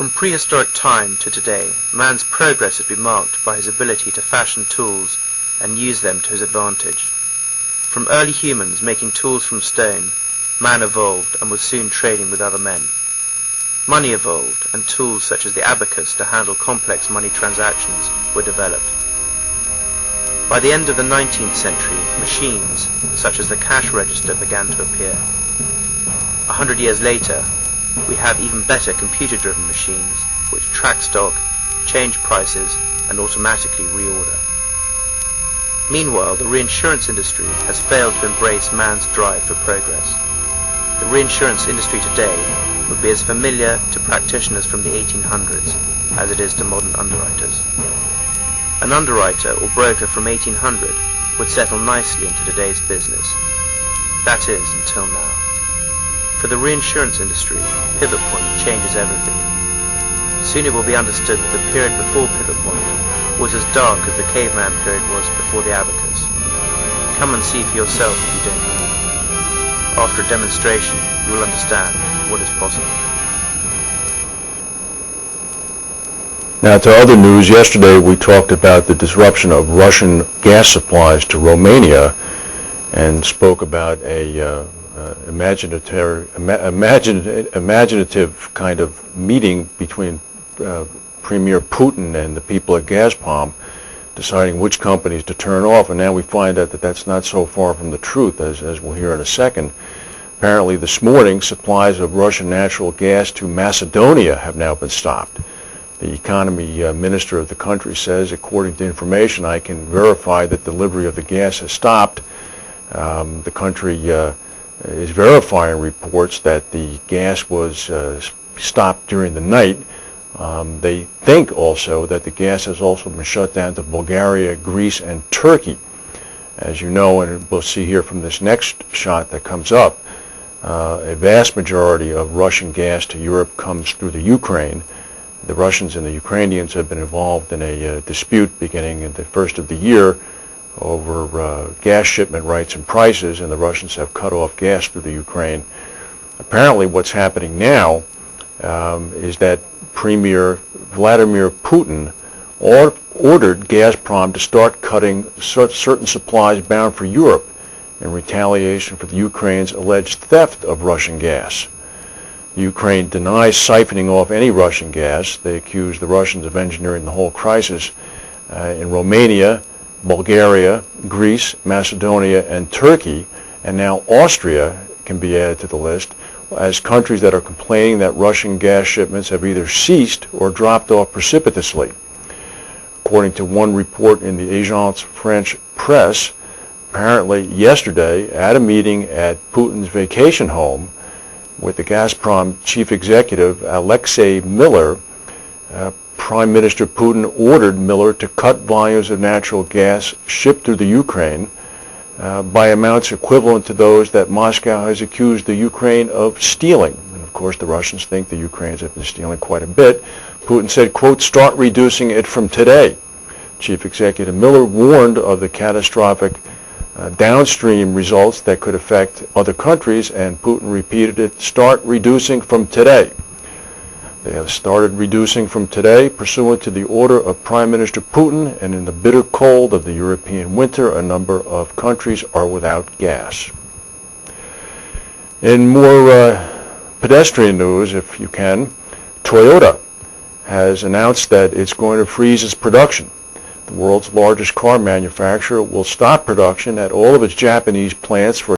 From prehistoric time to today, man's progress has been marked by his ability to fashion tools and use them to his advantage. From early humans making tools from stone, man evolved and was soon trading with other men. Money evolved, and tools such as the abacus to handle complex money transactions were developed. By the end of the 19th century, machines such as the cash register began to appear. 100 years later, we have even better computer-driven machines which track stock, change prices, and automatically reorder. Meanwhile, the reinsurance industry has failed to embrace man's drive for progress. The reinsurance industry today would be as familiar to practitioners from the 1800s as it is to modern underwriters. An underwriter or broker from 1800 would settle nicely into today's business. That is, until now. For the reinsurance industry, pivot point changes everything. Soon it will be understood that the period before pivot point was as dark as the caveman period was before the abacus. Come and see for yourself if you don't believe. After a demonstration, you will understand what is possible. Now to other news, yesterday we talked about the disruption of Russian gas supplies to Romania and spoke about a imaginative kind of meeting between Premier Putin and the people at Gazprom deciding which companies to turn off, and now we find out that that's not so far from the truth, as we'll hear in a second. Apparently this morning, supplies of Russian natural gas to Macedonia have now been stopped. The economy minister of the country says, according to information I can verify, that delivery of the gas has stopped. The country is verifying reports that the gas was stopped during the night. They think also that the gas has also been shut down to Bulgaria, Greece, and Turkey. As you know, and we'll see here from this next shot that comes up, a vast majority of Russian gas to Europe comes through the Ukraine. The Russians and the Ukrainians have been involved in a dispute beginning in the first of the year over gas shipment rights and prices, and the Russians have cut off gas through the Ukraine. Apparently what's happening now is that Premier Vladimir Putin ordered Gazprom to start cutting certain supplies bound for Europe in retaliation for the Ukraine's alleged theft of Russian gas. Ukraine denies siphoning off any Russian gas. They accuse the Russians of engineering the whole crisis. In Romania, Bulgaria, Greece, Macedonia, and Turkey, and now Austria can be added to the list, as countries that are complaining that Russian gas shipments have either ceased or dropped off precipitously. According to one report in the Agence France Presse, apparently yesterday, at a meeting at Putin's vacation home with the Gazprom chief executive, Alexei Miller, Prime Minister Putin ordered Miller to cut volumes of natural gas shipped through the Ukraine by amounts equivalent to those that Moscow has accused the Ukraine of stealing. And of course the Russians think the Ukrainians have been stealing quite a bit. Putin said, quote, "Start reducing it from today." Chief Executive Miller warned of the catastrophic downstream results that could affect other countries, and Putin repeated it, "Start reducing from today." They have started reducing from today pursuant to the order of Prime Minister Putin, and in the bitter cold of the European winter, a number of countries are without gas. In more pedestrian news, if you can, Toyota has announced that it's going to freeze its production. The world's largest car manufacturer will stop production at all of its Japanese plants for